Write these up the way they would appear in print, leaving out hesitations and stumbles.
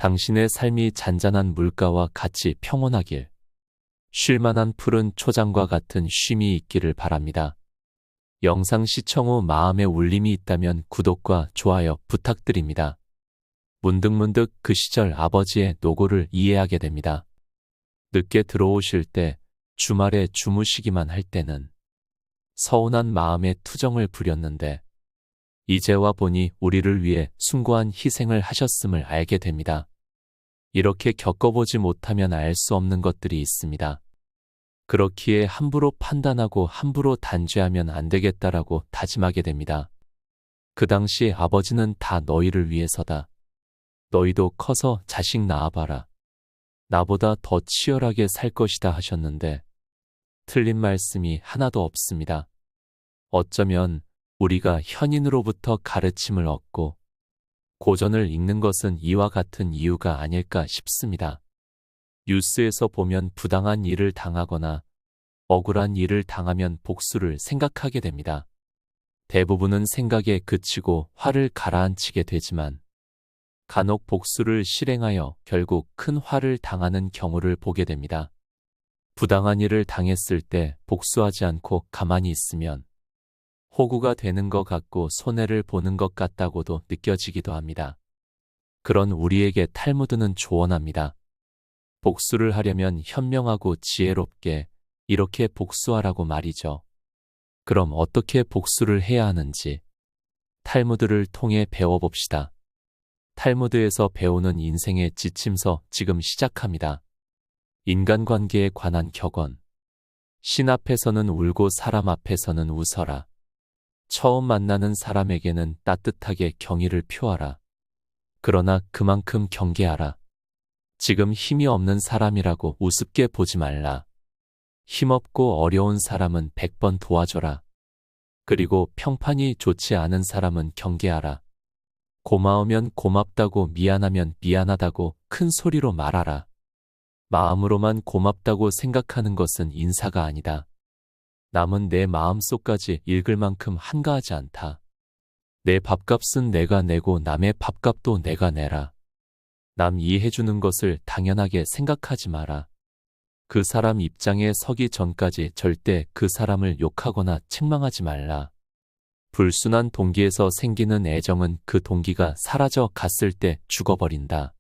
당신의 삶이 잔잔한 물가와 같이 평온하길, 쉴만한 푸른 초장과 같은 쉼이 있기를 바랍니다. 영상 시청 후 마음에 울림이 있다면 구독과 좋아요 부탁드립니다. 문득문득 그 시절 아버지의 노고를 이해하게 됩니다. 늦게 들어오실 때, 주말에 주무시기만 할 때는 서운한 마음에 투정을 부렸는데 이제 와 보니 우리를 위해 숭고한 희생을 하셨음을 알게 됩니다. 이렇게 겪어보지 못하면 알 수 없는 것들이 있습니다. 그렇기에 함부로 판단하고 함부로 단죄하면 안 되겠다라고 다짐하게 됩니다. 그 당시 아버지는 다 너희를 위해서다. 너희도 커서 자식 낳아봐라. 나보다 더 치열하게 살 것이다 하셨는데 틀린 말씀이 하나도 없습니다. 어쩌면 우리가 현인으로부터 가르침을 얻고 고전을 읽는 것은 이와 같은 이유가 아닐까 싶습니다. 뉴스에서 보면 부당한 일을 당하거나 억울한 일을 당하면 복수를 생각하게 됩니다. 대부분은 생각에 그치고 화를 가라앉히게 되지만 간혹 복수를 실행하여 결국 큰 화를 당하는 경우를 보게 됩니다. 부당한 일을 당했을 때 복수하지 않고 가만히 있으면 호구가 되는 것 같고 손해를 보는 것 같다고도 느껴지기도 합니다. 그런 우리에게 탈무드는 조언합니다. 복수를 하려면 현명하고 지혜롭게 이렇게 복수하라고 말이죠. 그럼 어떻게 복수를 해야 하는지 탈무드를 통해 배워봅시다. 탈무드에서 배우는 인생의 지침서 지금 시작합니다. 인간관계에 관한 격언. 신 앞에서는 울고 사람 앞에서는 웃어라. 처음 만나는 사람에게는 따뜻하게 경의를 표하라. 그러나 그만큼 경계하라. 지금 힘이 없는 사람이라고 우습게 보지 말라. 힘없고 어려운 사람은 100번 도와줘라. 그리고 평판이 좋지 않은 사람은 경계하라. 고마우면 고맙다고 미안하면 미안하다고 큰 소리로 말하라. 마음으로만 고맙다고 생각하는 것은 인사가 아니다. 남은 내 마음속까지 읽을 만큼 한가하지 않다. 내 밥값은 내가 내고 남의 밥값도 내가 내라. 남 이해해주는 것을 당연하게 생각하지 마라. 그 사람 입장에 서기 전까지 절대 그 사람을 욕하거나 책망하지 말라. 불순한 동기에서 생기는 애정은 그 동기가 사라져 갔을 때 죽어버린다.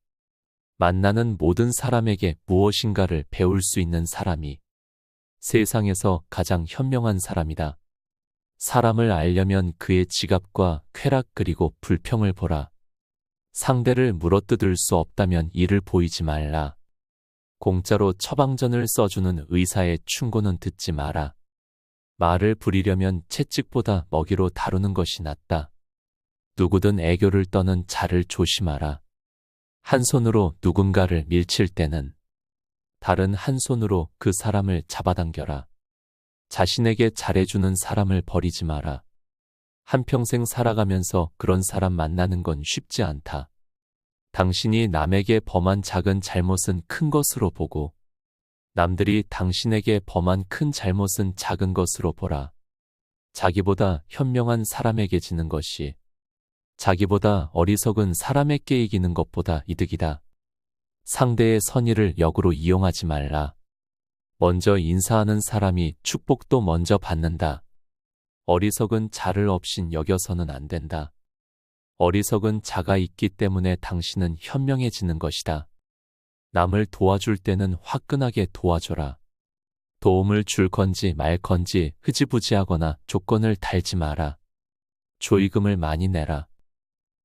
만나는 모든 사람에게 무엇인가를 배울 수 있는 사람이 세상에서 가장 현명한 사람이다. 사람을 알려면 그의 지갑과 쾌락 그리고 불평을 보라. 상대를 물어뜯을 수 없다면 이를 보이지 말라. 공짜로 처방전을 써주는 의사의 충고는 듣지 마라. 말을 부리려면 채찍보다 먹이로 다루는 것이 낫다. 누구든 애교를 떠는 자를 조심하라. 한 손으로 누군가를 밀칠 때는 다른 한 손으로 그 사람을 잡아당겨라. 자신에게 잘해주는 사람을 버리지 마라. 한평생 살아가면서 그런 사람 만나는 건 쉽지 않다. 당신이 남에게 범한 작은 잘못은 큰 것으로 보고 남들이 당신에게 범한 큰 잘못은 작은 것으로 보라. 자기보다 현명한 사람에게 지는 것이 자기보다 어리석은 사람에게 이기는 것보다 이득이다. 상대의 선의를 역으로 이용하지 말라. 먼저 인사하는 사람이 축복도 먼저 받는다. 어리석은 자를 없인 여겨서는 안 된다. 어리석은 자가 있기 때문에 당신은 현명해지는 것이다. 남을 도와줄 때는 화끈하게 도와줘라. 도움을 줄 건지 말 건지 흐지부지하거나 조건을 달지 마라. 조의금을 많이 내라.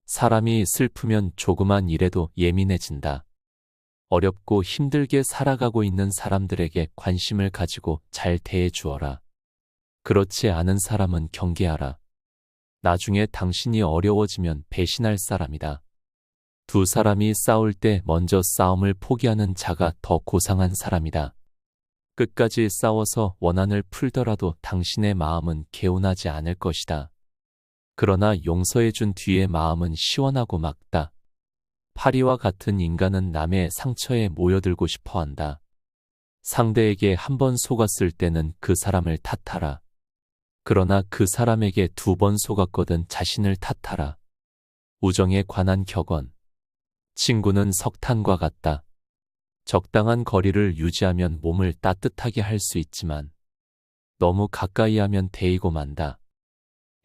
사람이 슬프면 조그만 일에도 예민해진다. 어렵고 힘들게 살아가고 있는 사람들에게 관심을 가지고 잘 대해주어라. 그렇지 않은 사람은 경계하라. 나중에 당신이 어려워지면 배신할 사람이다. 두 사람이 싸울 때 먼저 싸움을 포기하는 자가 더 고상한 사람이다. 끝까지 싸워서 원한을 풀더라도 당신의 마음은 개운하지 않을 것이다. 그러나 용서해준 뒤의 마음은 시원하고 맑다. 파리와 같은 인간은 남의 상처에 모여들고 싶어한다. 상대에게 한 번 속았을 때는 그 사람을 탓하라. 그러나 그 사람에게 2번 속았거든 자신을 탓하라. 우정에 관한 격언. 친구는 석탄과 같다. 적당한 거리를 유지하면 몸을 따뜻하게 할 수 있지만 너무 가까이 하면 데이고 만다.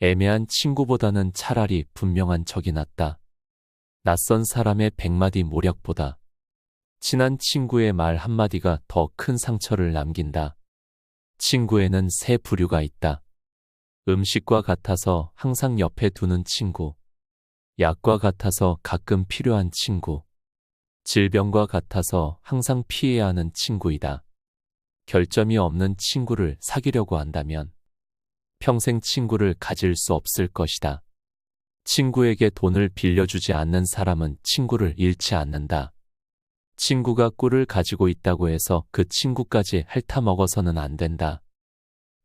애매한 친구보다는 차라리 분명한 적이 낫다. 낯선 사람의 100마디 모략보다 친한 친구의 말 한마디가 더 큰 상처를 남긴다. 친구에는 세 부류가 있다. 음식과 같아서 항상 옆에 두는 친구, 약과 같아서 가끔 필요한 친구, 질병과 같아서 항상 피해야 하는 친구이다. 결점이 없는 친구를 사귀려고 한다면 평생 친구를 가질 수 없을 것이다. 친구에게 돈을 빌려주지 않는 사람은 친구를 잃지 않는다. 친구가 꿀을 가지고 있다고 해서 그 친구까지 핥아먹어서는 안 된다.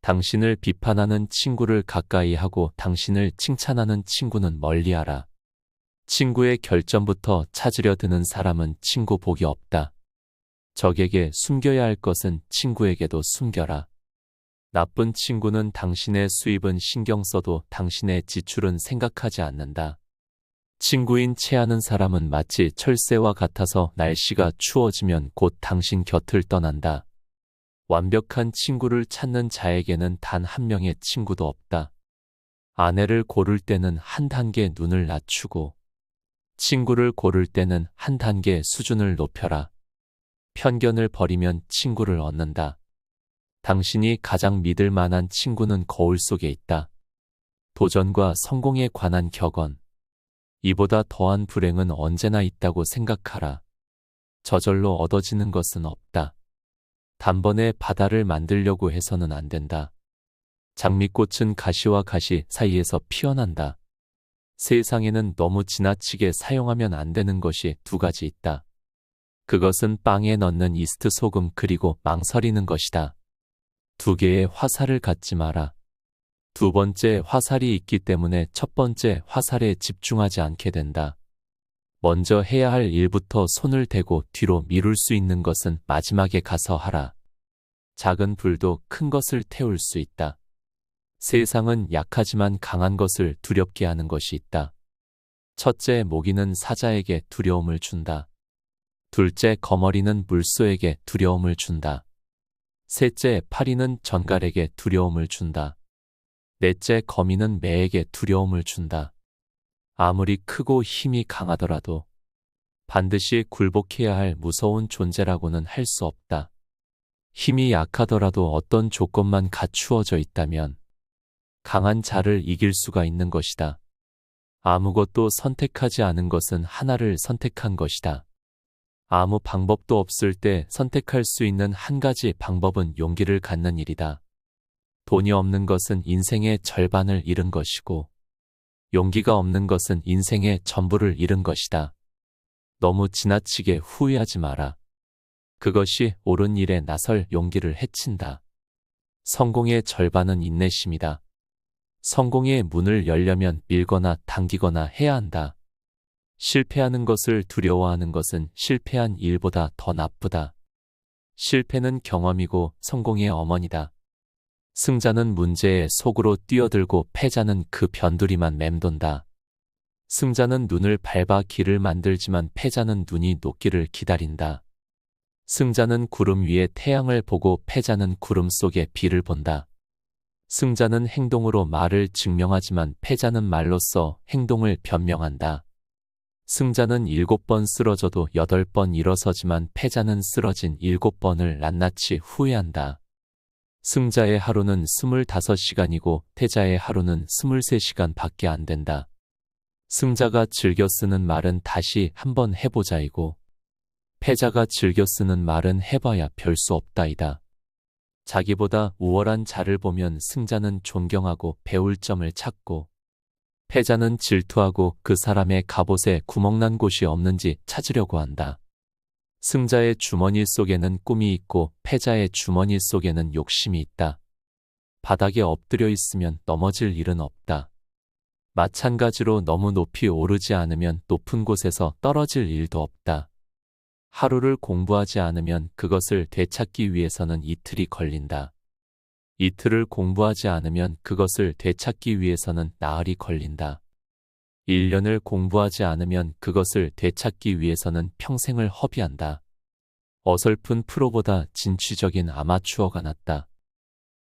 당신을 비판하는 친구를 가까이 하고 당신을 칭찬하는 친구는 멀리하라. 친구의 결점부터 찾으려 드는 사람은 친구 복이 없다. 적에게 숨겨야 할 것은 친구에게도 숨겨라. 나쁜 친구는 당신의 수입은 신경 써도 당신의 지출은 생각하지 않는다. 친구인 체하는 사람은 마치 철새와 같아서 날씨가 추워지면 곧 당신 곁을 떠난다. 완벽한 친구를 찾는 자에게는 단 한 명의 친구도 없다. 아내를 고를 때는 한 단계 눈을 낮추고 친구를 고를 때는 한 단계 수준을 높여라. 편견을 버리면 친구를 얻는다. 당신이 가장 믿을 만한 친구는 거울 속에 있다. 도전과 성공에 관한 격언. 이보다 더한 불행은 언제나 있다고 생각하라. 저절로 얻어지는 것은 없다. 단번에 바다를 만들려고 해서는 안 된다. 장미꽃은 가시와 가시 사이에서 피어난다. 세상에는 너무 지나치게 사용하면 안 되는 것이 두 가지 있다. 그것은 빵에 넣는 이스트 소금 그리고 망설이는 것이다. 두 개의 화살을 갖지 마라. 두 번째 화살이 있기 때문에 첫 번째 화살에 집중하지 않게 된다. 먼저 해야 할 일부터 손을 대고 뒤로 미룰 수 있는 것은 마지막에 가서 하라. 작은 불도 큰 것을 태울 수 있다. 세상은 약하지만 강한 것을 두렵게 하는 것이 있다. 첫째 모기는 사자에게 두려움을 준다. 둘째 거머리는 물소에게 두려움을 준다. 셋째 파리는 전갈에게 두려움을 준다. 넷째 거미는 매에게 두려움을 준다. 아무리 크고 힘이 강하더라도 반드시 굴복해야 할 무서운 존재라고는 할 수 없다. 힘이 약하더라도 어떤 조건만 갖추어져 있다면 강한 자를 이길 수가 있는 것이다. 아무것도 선택하지 않은 것은 하나를 선택한 것이다. 아무 방법도 없을 때 선택할 수 있는 한 가지 방법은 용기를 갖는 일이다. 돈이 없는 것은 인생의 절반을 잃은 것이고 용기가 없는 것은 인생의 전부를 잃은 것이다. 너무 지나치게 후회하지 마라. 그것이 옳은 일에 나설 용기를 해친다. 성공의 절반은 인내심이다. 성공의 문을 열려면 밀거나 당기거나 해야 한다. 실패하는 것을 두려워하는 것은 실패한 일보다 더 나쁘다. 실패는 경험이고 성공의 어머니다. 승자는 문제에 속으로 뛰어들고 패자는 그 변두리만 맴돈다. 승자는 눈을 밟아 길을 만들지만 패자는 눈이 녹기를 기다린다. 승자는 구름 위에 태양을 보고 패자는 구름 속에 비를 본다. 승자는 행동으로 말을 증명하지만 패자는 말로써 행동을 변명한다. 승자는 7번 쓰러져도 8번 일어서지만 패자는 쓰러진 7번을 낱낱이 후회한다. 승자의 하루는 25시간이고 패자의 하루는 23시간 밖에 안 된다. 승자가 즐겨 쓰는 말은 다시 한번 해보자이고 패자가 즐겨 쓰는 말은 해봐야 별 수 없다이다. 자기보다 우월한 자를 보면 승자는 존경하고 배울 점을 찾고 패자는 질투하고 그 사람의 갑옷에 구멍난 곳이 없는지 찾으려고 한다. 승자의 주머니 속에는 꿈이 있고 패자의 주머니 속에는 욕심이 있다. 바닥에 엎드려 있으면 넘어질 일은 없다. 마찬가지로 너무 높이 오르지 않으면 높은 곳에서 떨어질 일도 없다. 하루를 공부하지 않으면 그것을 되찾기 위해서는 이틀이 걸린다. 이틀을 공부하지 않으면 그것을 되찾기 위해서는 나흘이 걸린다. 1년을 공부하지 않으면 그것을 되찾기 위해서는 평생을 허비한다. 어설픈 프로보다 진취적인 아마추어가 낫다.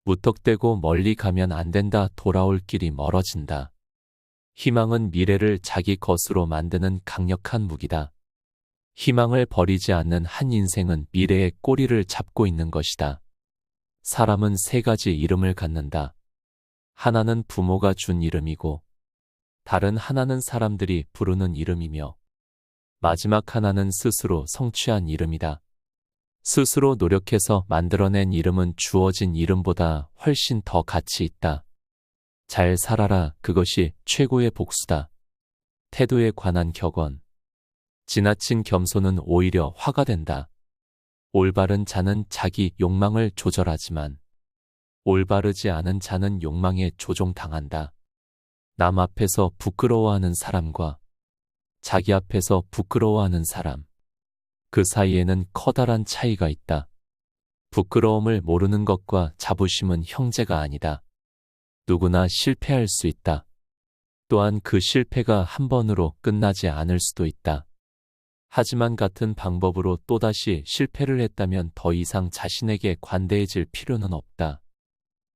무턱대고 멀리 가면 안 된다. 돌아올 길이 멀어진다. 희망은 미래를 자기 것으로 만드는 강력한 무기다. 희망을 버리지 않는 한 인생은 미래의 꼬리를 잡고 있는 것이다. 사람은 세 가지 이름을 갖는다. 하나는 부모가 준 이름이고, 다른 하나는 사람들이 부르는 이름이며, 마지막 하나는 스스로 성취한 이름이다. 스스로 노력해서 만들어낸 이름은 주어진 이름보다 훨씬 더 가치 있다. 잘 살아라. 그것이 최고의 복수다. 태도에 관한 격언. 지나친 겸손은 오히려 화가 된다. 올바른 자는 자기 욕망을 조절하지만 올바르지 않은 자는 욕망에 조종당한다. 남 앞에서 부끄러워하는 사람과 자기 앞에서 부끄러워하는 사람. 그 사이에는 커다란 차이가 있다. 부끄러움을 모르는 것과 자부심은 형제가 아니다. 누구나 실패할 수 있다. 또한 그 실패가 한 번으로 끝나지 않을 수도 있다. 하지만 같은 방법으로 또다시 실패를 했다면 더 이상 자신에게 관대해질 필요는 없다.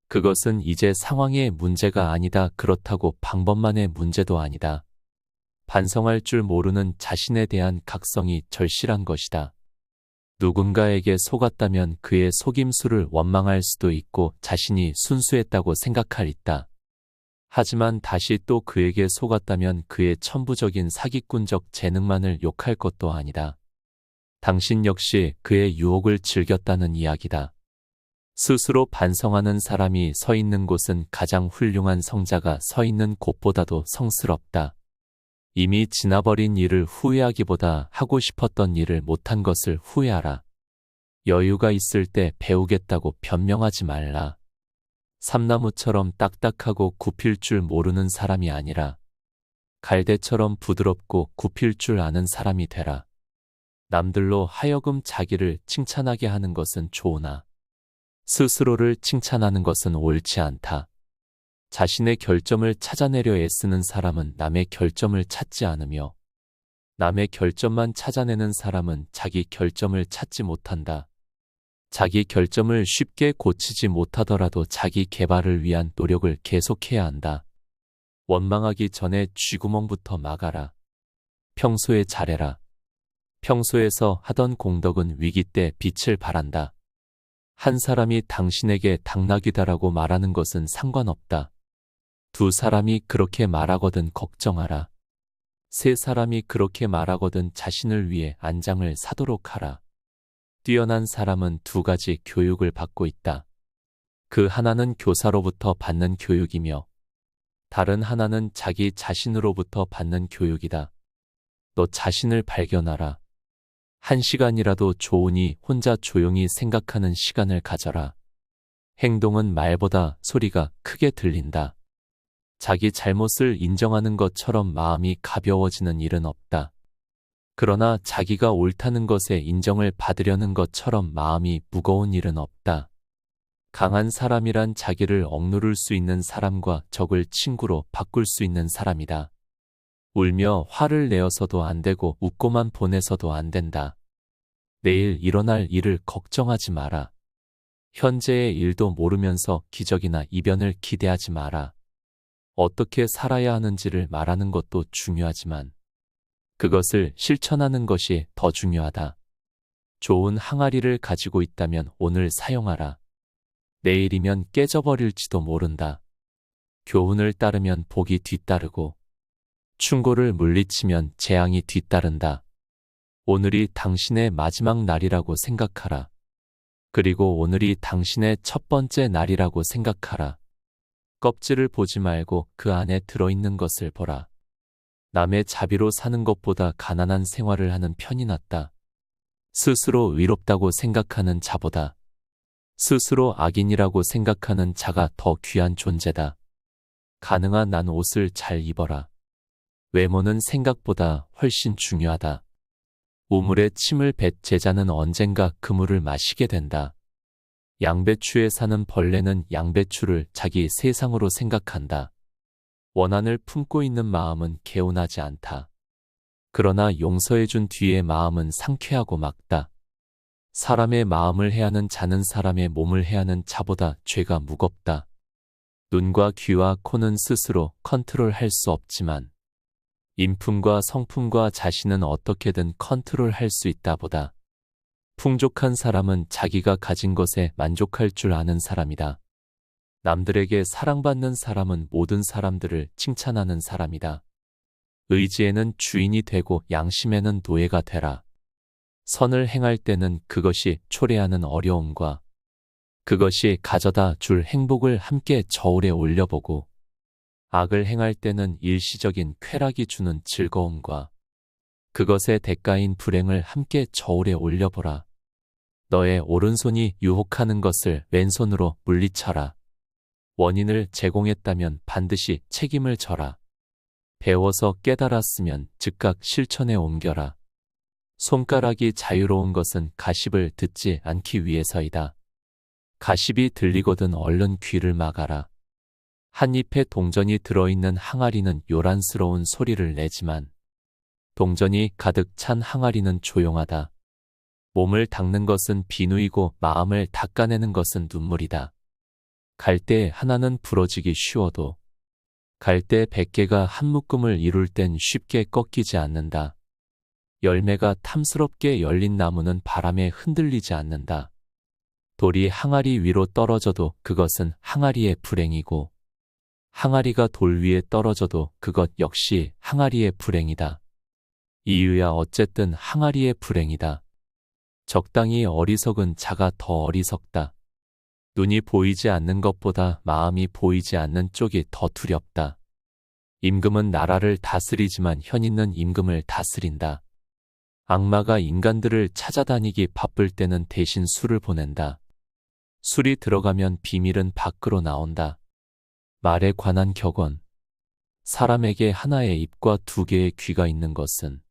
그것은 이제 상황의 문제가 아니다. 그렇다고 방법만의 문제도 아니다. 반성할 줄 모르는 자신에 대한 각성이 절실한 것이다. 누군가에게 속았다면 그의 속임수를 원망할 수도 있고 자신이 순수했다고 생각할 있다. 하지만 다시 또 그에게 속았다면 그의 천부적인 사기꾼적 재능만을 욕할 것도 아니다. 당신 역시 그의 유혹을 즐겼다는 이야기다. 스스로 반성하는 사람이 서 있는 곳은 가장 훌륭한 성자가 서 있는 곳보다도 성스럽다. 이미 지나버린 일을 후회하기보다 하고 싶었던 일을 못한 것을 후회하라. 여유가 있을 때 배우겠다고 변명하지 말라. 삼나무처럼 딱딱하고 굽힐 줄 모르는 사람이 아니라 갈대처럼 부드럽고 굽힐 줄 아는 사람이 되라. 남들로 하여금 자기를 칭찬하게 하는 것은 좋으나 스스로를 칭찬하는 것은 옳지 않다. 자신의 결점을 찾아내려 애쓰는 사람은 남의 결점을 찾지 않으며 남의 결점만 찾아내는 사람은 자기 결점을 찾지 못한다. 자기 결점을 쉽게 고치지 못하더라도 자기 개발을 위한 노력을 계속해야 한다. 원망하기 전에 쥐구멍부터 막아라. 평소에 잘해라. 평소에서 하던 공덕은 위기 때 빛을 발한다. 한 사람이 당신에게 당나귀다라고 말하는 것은 상관없다. 두 사람이 그렇게 말하거든 걱정하라. 세 사람이 그렇게 말하거든 자신을 위해 안장을 사도록 하라. 뛰어난 사람은 두 가지 교육을 받고 있다. 그 하나는 교사로부터 받는 교육이며 다른 하나는 자기 자신으로부터 받는 교육이다. 너 자신을 발견하라. 1시간이라도 좋으니 혼자 조용히 생각하는 시간을 가져라. 행동은 말보다 소리가 크게 들린다. 자기 잘못을 인정하는 것처럼 마음이 가벼워지는 일은 없다. 그러나 자기가 옳다는 것에 인정을 받으려는 것처럼 마음이 무거운 일은 없다. 강한 사람이란 자기를 억누를 수 있는 사람과 적을 친구로 바꿀 수 있는 사람이다. 울며 화를 내어서도 안 되고 웃고만 보내서도 안 된다. 내일 일어날 일을 걱정하지 마라. 현재의 일도 모르면서 기적이나 이변을 기대하지 마라. 어떻게 살아야 하는지를 말하는 것도 중요하지만 그것을 실천하는 것이 더 중요하다. 좋은 항아리를 가지고 있다면 오늘 사용하라. 내일이면 깨져버릴지도 모른다. 교훈을 따르면 복이 뒤따르고 충고를 물리치면 재앙이 뒤따른다. 오늘이 당신의 마지막 날이라고 생각하라. 그리고 오늘이 당신의 첫 번째 날이라고 생각하라. 껍질을 보지 말고 그 안에 들어있는 것을 보라. 남의 자비로 사는 것보다 가난한 생활을 하는 편이 낫다. 스스로 의롭다고 생각하는 자보다 스스로 악인이라고 생각하는 자가 더 귀한 존재다. 가능한 난 옷을 잘 입어라. 외모는 생각보다 훨씬 중요하다. 우물에 침을 뱉 제자는 언젠가 그물을 마시게 된다. 양배추에 사는 벌레는 양배추를 자기 세상으로 생각한다. 원한을 품고 있는 마음은 개운하지 않다. 그러나 용서해준 뒤의 마음은 상쾌하고 맑다. 사람의 마음을 해하는 자는 사람의 몸을 해하는 자보다 죄가 무겁다. 눈과 귀와 코는 스스로 컨트롤할 수 없지만 인품과 성품과 자신은 어떻게든 컨트롤할 수 있다 보다. 풍족한 사람은 자기가 가진 것에 만족할 줄 아는 사람이다. 남들에게 사랑받는 사람은 모든 사람들을 칭찬하는 사람이다. 의지에는 주인이 되고 양심에는 노예가 되라. 선을 행할 때는 그것이 초래하는 어려움과 그것이 가져다 줄 행복을 함께 저울에 올려보고 악을 행할 때는 일시적인 쾌락이 주는 즐거움과 그것의 대가인 불행을 함께 저울에 올려보라. 너의 오른손이 유혹하는 것을 왼손으로 물리쳐라. 원인을 제공했다면 반드시 책임을 져라. 배워서 깨달았으면 즉각 실천에 옮겨라. 손가락이 자유로운 것은 가십을 듣지 않기 위해서이다. 가십이 들리거든 얼른 귀를 막아라. 한 잎에 동전이 들어있는 항아리는 요란스러운 소리를 내지만 동전이 가득 찬 항아리는 조용하다. 몸을 닦는 것은 비누이고 마음을 닦아내는 것은 눈물이다. 갈대 하나는 부러지기 쉬워도 갈대 100개가 한 묶음을 이룰 땐 쉽게 꺾이지 않는다. 열매가 탐스럽게 열린 나무는 바람에 흔들리지 않는다. 돌이 항아리 위로 떨어져도 그것은 항아리의 불행이고 항아리가 돌 위에 떨어져도 그것 역시 항아리의 불행이다. 이유야 어쨌든 항아리의 불행이다. 적당히 어리석은 자가 더 어리석다. 눈이 보이지 않는 것보다 마음이 보이지 않는 쪽이 더 두렵다. 임금은 나라를 다스리지만 현 있는 임금을 다스린다. 악마가 인간들을 찾아다니기 바쁠 때는 대신 술을 보낸다. 술이 들어가면 비밀은 밖으로 나온다. 말에 관한 격언. 사람에게 하나의 입과 2개의 귀가 있는 것은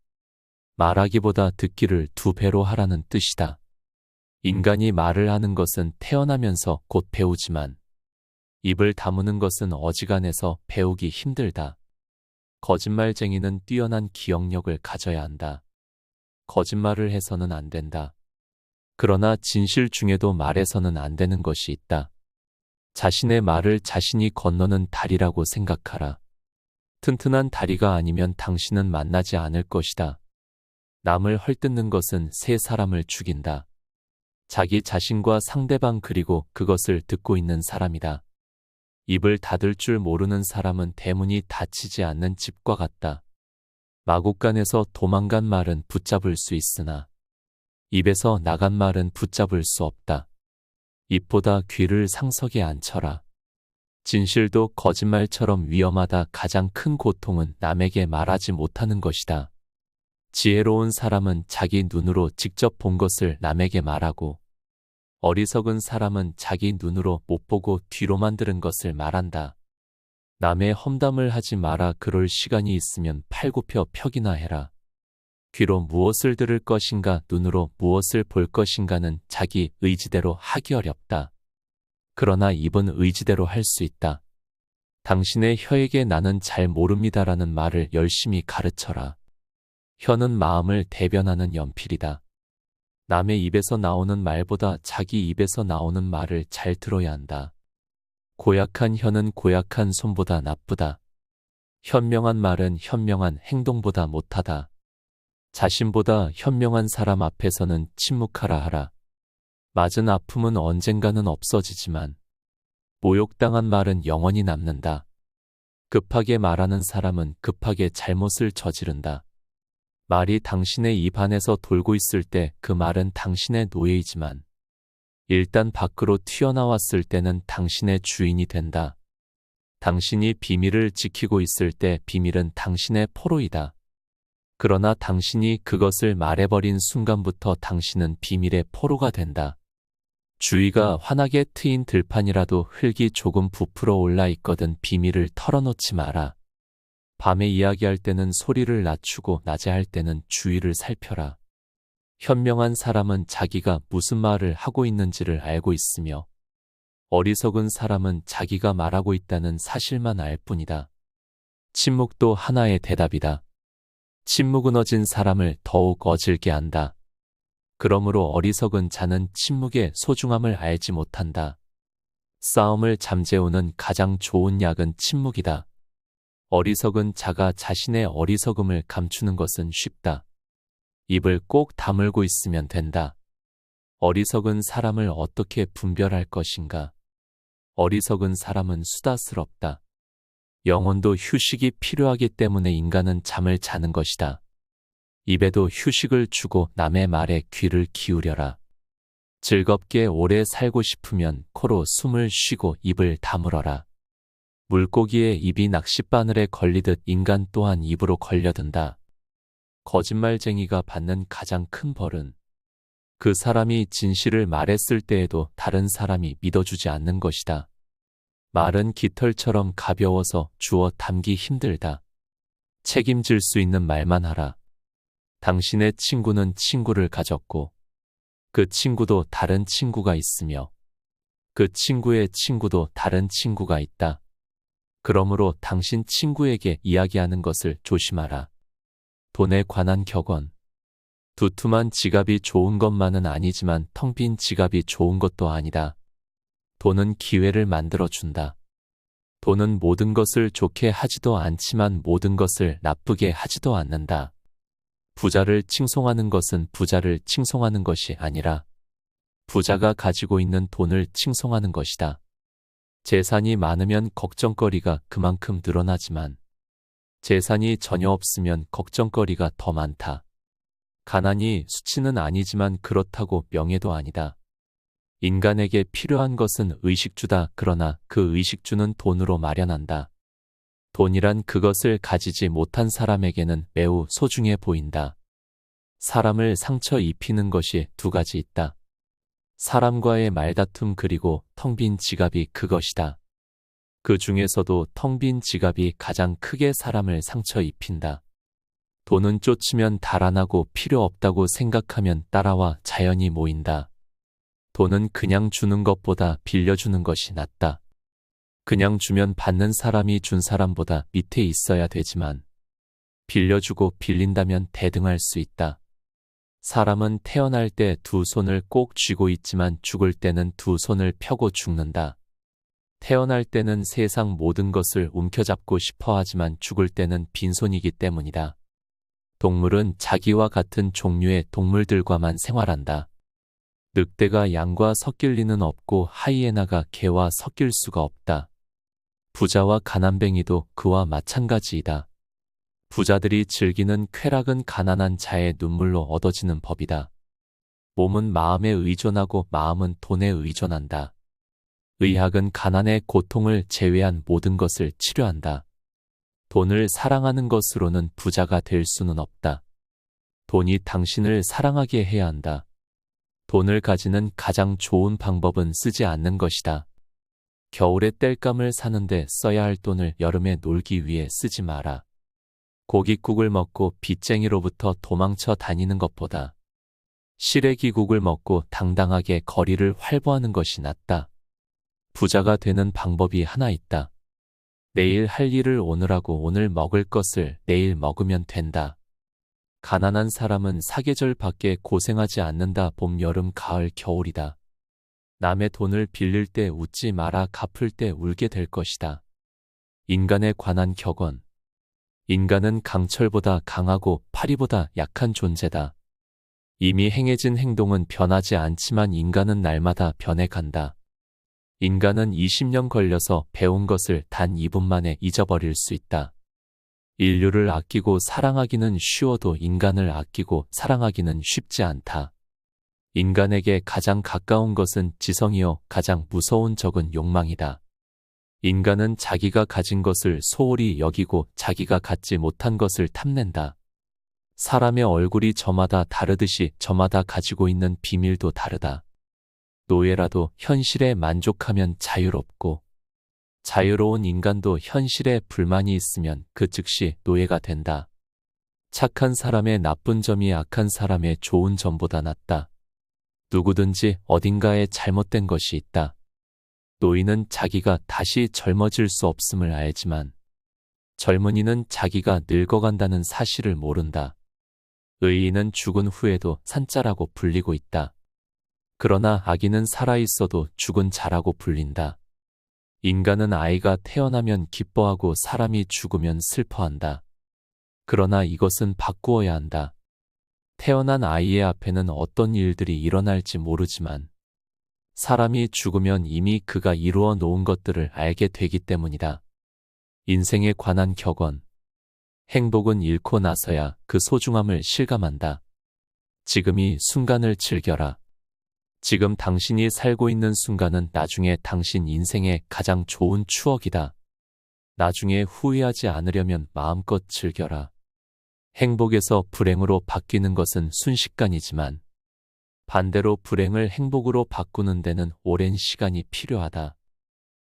말하기보다 듣기를 2배로 하라는 뜻이다. 인간이 말을 하는 것은 태어나면서 곧 배우지만 입을 다무는 것은 어지간해서 배우기 힘들다. 거짓말쟁이는 뛰어난 기억력을 가져야 한다. 거짓말을 해서는 안 된다. 그러나 진실 중에도 말해서는 안 되는 것이 있다. 자신의 말을 자신이 건너는 다리라고 생각하라. 튼튼한 다리가 아니면 당신은 만나지 않을 것이다. 남을 헐뜯는 것은 세 사람을 죽인다. 자기 자신과 상대방 그리고 그것을 듣고 있는 사람이다. 입을 닫을 줄 모르는 사람은 대문이 닫히지 않는 집과 같다. 마구간에서 도망간 말은 붙잡을 수 있으나 입에서 나간 말은 붙잡을 수 없다. 입보다 귀를 상석에 앉혀라. 진실도 거짓말처럼 위험하다. 가장 큰 고통은 남에게 말하지 못하는 것이다. 지혜로운 사람은 자기 눈으로 직접 본 것을 남에게 말하고 어리석은 사람은 자기 눈으로 못 보고 뒤로만 들은 것을 말한다. 남의 험담을 하지 마라. 그럴 시간이 있으면 팔굽혀 펴기나 해라. 귀로 무엇을 들을 것인가 눈으로 무엇을 볼 것인가는 자기 의지대로 하기 어렵다. 그러나 입은 의지대로 할 수 있다. 당신의 혀에게 나는 잘 모릅니다라는 말을 열심히 가르쳐라. 혀는 마음을 대변하는 연필이다. 남의 입에서 나오는 말보다 자기 입에서 나오는 말을 잘 들어야 한다. 고약한 혀는 고약한 손보다 나쁘다. 현명한 말은 현명한 행동보다 못하다. 자신보다 현명한 사람 앞에서는 침묵하라 하라. 맞은 아픔은 언젠가는 없어지지만 모욕당한 말은 영원히 남는다. 급하게 말하는 사람은 급하게 잘못을 저지른다. 말이 당신의 입 안에서 돌고 있을 때 그 말은 당신의 노예이지만 일단 밖으로 튀어나왔을 때는 당신의 주인이 된다. 당신이 비밀을 지키고 있을 때 비밀은 당신의 포로이다. 그러나 당신이 그것을 말해버린 순간부터 당신은 비밀의 포로가 된다. 주위가 환하게 트인 들판이라도 흙이 조금 부풀어 올라 있거든 비밀을 털어놓지 마라. 밤에 이야기할 때는 소리를 낮추고 낮에 할 때는 주위를 살펴라. 현명한 사람은 자기가 무슨 말을 하고 있는지를 알고 있으며 어리석은 사람은 자기가 말하고 있다는 사실만 알 뿐이다. 침묵도 하나의 대답이다. 침묵은 어진 사람을 더욱 어질게 한다. 그러므로 어리석은 자는 침묵의 소중함을 알지 못한다. 싸움을 잠재우는 가장 좋은 약은 침묵이다. 어리석은 자가 자신의 어리석음을 감추는 것은 쉽다. 입을 꼭 다물고 있으면 된다. 어리석은 사람을 어떻게 분별할 것인가? 어리석은 사람은 수다스럽다. 영혼도 휴식이 필요하기 때문에 인간은 잠을 자는 것이다. 입에도 휴식을 주고 남의 말에 귀를 기울여라. 즐겁게 오래 살고 싶으면 코로 숨을 쉬고 입을 다물어라. 물고기의 입이 낚싯바늘에 걸리듯 인간 또한 입으로 걸려든다. 거짓말쟁이가 받는 가장 큰 벌은 그 사람이 진실을 말했을 때에도 다른 사람이 믿어주지 않는 것이다. 말은 깃털처럼 가벼워서 주워 담기 힘들다. 책임질 수 있는 말만 하라. 당신의 친구는 친구를 가졌고 그 친구도 다른 친구가 있으며 그 친구의 친구도 다른 친구가 있다. 그러므로 당신 친구에게 이야기하는 것을 조심하라. 돈에 관한 격언. 두툼한 지갑이 좋은 것만은 아니지만 텅 빈 지갑이 좋은 것도 아니다. 돈은 기회를 만들어준다. 돈은 모든 것을 좋게 하지도 않지만 모든 것을 나쁘게 하지도 않는다. 부자를 칭송하는 것은 부자를 칭송하는 것이 아니라 부자가 가지고 있는 돈을 칭송하는 것이다. 재산이 많으면 걱정거리가 그만큼 늘어나지만 재산이 전혀 없으면 걱정거리가 더 많다. 가난이 수치는 아니지만 그렇다고 명예도 아니다. 인간에게 필요한 것은 의식주다. 그러나 그 의식주는 돈으로 마련한다. 돈이란 그것을 가지지 못한 사람에게는 매우 소중해 보인다. 사람을 상처 입히는 것이 두 가지 있다. 사람과의 말다툼 그리고 텅 빈 지갑이 그것이다. 그 중에서도 텅 빈 지갑이 가장 크게 사람을 상처 입힌다. 돈은 쫓으면 달아나고 필요 없다고 생각하면 따라와 자연히 모인다. 돈은 그냥 주는 것보다 빌려주는 것이 낫다. 그냥 주면 받는 사람이 준 사람보다 밑에 있어야 되지만 빌려주고 빌린다면 대등할 수 있다. 사람은 태어날 때 두 손을 꼭 쥐고 있지만 죽을 때는 두 손을 펴고 죽는다. 태어날 때는 세상 모든 것을 움켜잡고 싶어 하지만 죽을 때는 빈손이기 때문이다. 동물은 자기와 같은 종류의 동물들과만 생활한다. 늑대가 양과 섞일 리는 없고 하이에나가 개와 섞일 수가 없다. 부자와 가난뱅이도 그와 마찬가지이다. 부자들이 즐기는 쾌락은 가난한 자의 눈물로 얻어지는 법이다. 몸은 마음에 의존하고 마음은 돈에 의존한다. 의학은 가난의 고통을 제외한 모든 것을 치료한다. 돈을 사랑하는 것으로는 부자가 될 수는 없다. 돈이 당신을 사랑하게 해야 한다. 돈을 가지는 가장 좋은 방법은 쓰지 않는 것이다. 겨울에 땔감을 사는데 써야 할 돈을 여름에 놀기 위해 쓰지 마라. 고깃국을 먹고 빚쟁이로부터 도망쳐 다니는 것보다 시래기국을 먹고 당당하게 거리를 활보하는 것이 낫다. 부자가 되는 방법이 하나 있다. 내일 할 일을 오늘 하고 오늘 먹을 것을 내일 먹으면 된다. 가난한 사람은 사계절밖에 고생하지 않는다. 봄, 여름, 가을, 겨울이다. 남의 돈을 빌릴 때 웃지 마라. 갚을 때 울게 될 것이다. 인간에 관한 격언. 인간은 강철보다 강하고 파리보다 약한 존재다. 이미 행해진 행동은 변하지 않지만 인간은 날마다 변해간다. 인간은 20년 걸려서 배운 것을 단 2분 만에 잊어버릴 수 있다. 인류를 아끼고 사랑하기는 쉬워도 인간을 아끼고 사랑하기는 쉽지 않다. 인간에게 가장 가까운 것은 지성이요 가장 무서운 적은 욕망이다. 인간은 자기가 가진 것을 소홀히 여기고 자기가 갖지 못한 것을 탐낸다. 사람의 얼굴이 저마다 다르듯이 저마다 가지고 있는 비밀도 다르다. 노예라도 현실에 만족하면 자유롭고 자유로운 인간도 현실에 불만이 있으면 그 즉시 노예가 된다. 착한 사람의 나쁜 점이 악한 사람의 좋은 점보다 낫다. 누구든지 어딘가에 잘못된 것이 있다. 노인은 자기가 다시 젊어질 수 없음을 알지만 젊은이는 자기가 늙어간다는 사실을 모른다. 의인은 죽은 후에도 산자라고 불리고 있다. 그러나 아기는 살아있어도 죽은 자라고 불린다. 인간은 아이가 태어나면 기뻐하고 사람이 죽으면 슬퍼한다. 그러나 이것은 바꾸어야 한다. 태어난 아이의 앞에는 어떤 일들이 일어날지 모르지만 사람이 죽으면 이미 그가 이루어 놓은 것들을 알게 되기 때문이다. 인생에 관한 격언. 행복은 잃고 나서야 그 소중함을 실감한다. 지금 이 순간을 즐겨라. 지금 당신이 살고 있는 순간은 나중에 당신 인생의 가장 좋은 추억이다. 나중에 후회하지 않으려면 마음껏 즐겨라. 행복에서 불행으로 바뀌는 것은 순식간이지만 반대로 불행을 행복으로 바꾸는 데는 오랜 시간이 필요하다.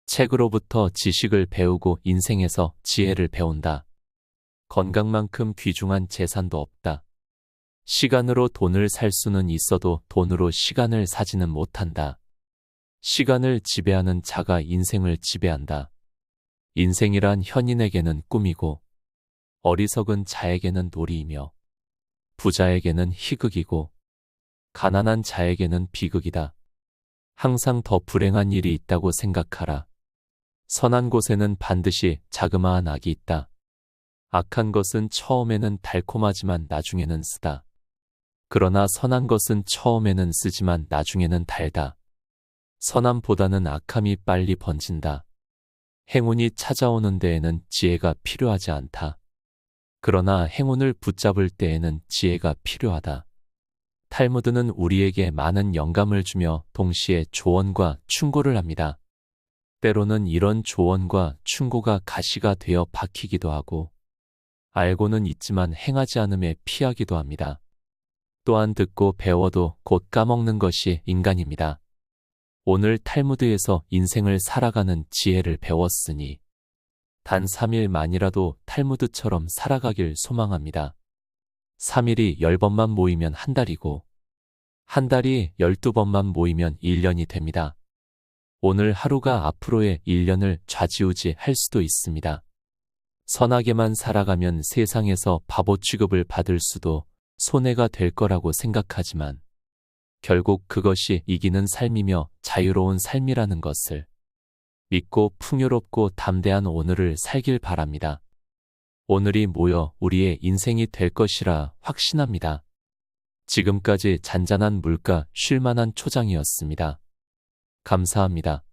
책으로부터 지식을 배우고 인생에서 지혜를 배운다. 건강만큼 귀중한 재산도 없다. 시간으로 돈을 살 수는 있어도 돈으로 시간을 사지는 못한다. 시간을 지배하는 자가 인생을 지배한다. 인생이란 현인에게는 꿈이고 어리석은 자에게는 놀이이며 부자에게는 희극이고 가난한 자에게는 비극이다. 항상 더 불행한 일이 있다고 생각하라. 선한 곳에는 반드시 자그마한 악이 있다. 악한 것은 처음에는 달콤하지만 나중에는 쓰다. 그러나 선한 것은 처음에는 쓰지만 나중에는 달다. 선함보다는 악함이 빨리 번진다. 행운이 찾아오는 데에는 지혜가 필요하지 않다. 그러나 행운을 붙잡을 때에는 지혜가 필요하다. 탈무드는 우리에게 많은 영감을 주며 동시에 조언과 충고를 합니다. 때로는 이런 조언과 충고가 가시가 되어 박히기도 하고 알고는 있지만 행하지 않음에 피하기도 합니다. 또한 듣고 배워도 곧 까먹는 것이 인간입니다. 오늘 탈무드에서 인생을 살아가는 지혜를 배웠으니 단 3일만이라도 탈무드처럼 살아가길 소망합니다. 3일이 10번만 모이면 한 달이고 한 달이 12번만 모이면 1년이 됩니다. 오늘 하루가 앞으로의 1년을 좌지우지할 수도 있습니다. 선하게만 살아가면 세상에서 바보 취급을 받을 수도 손해가 될 거라고 생각하지만 결국 그것이 이기는 삶이며 자유로운 삶이라는 것을 믿고 풍요롭고 담대한 오늘을 살길 바랍니다. 오늘이 모여 우리의 인생이 될 것이라 확신합니다. 지금까지 잔잔한 물가 쉴만한 초장이었습니다. 감사합니다.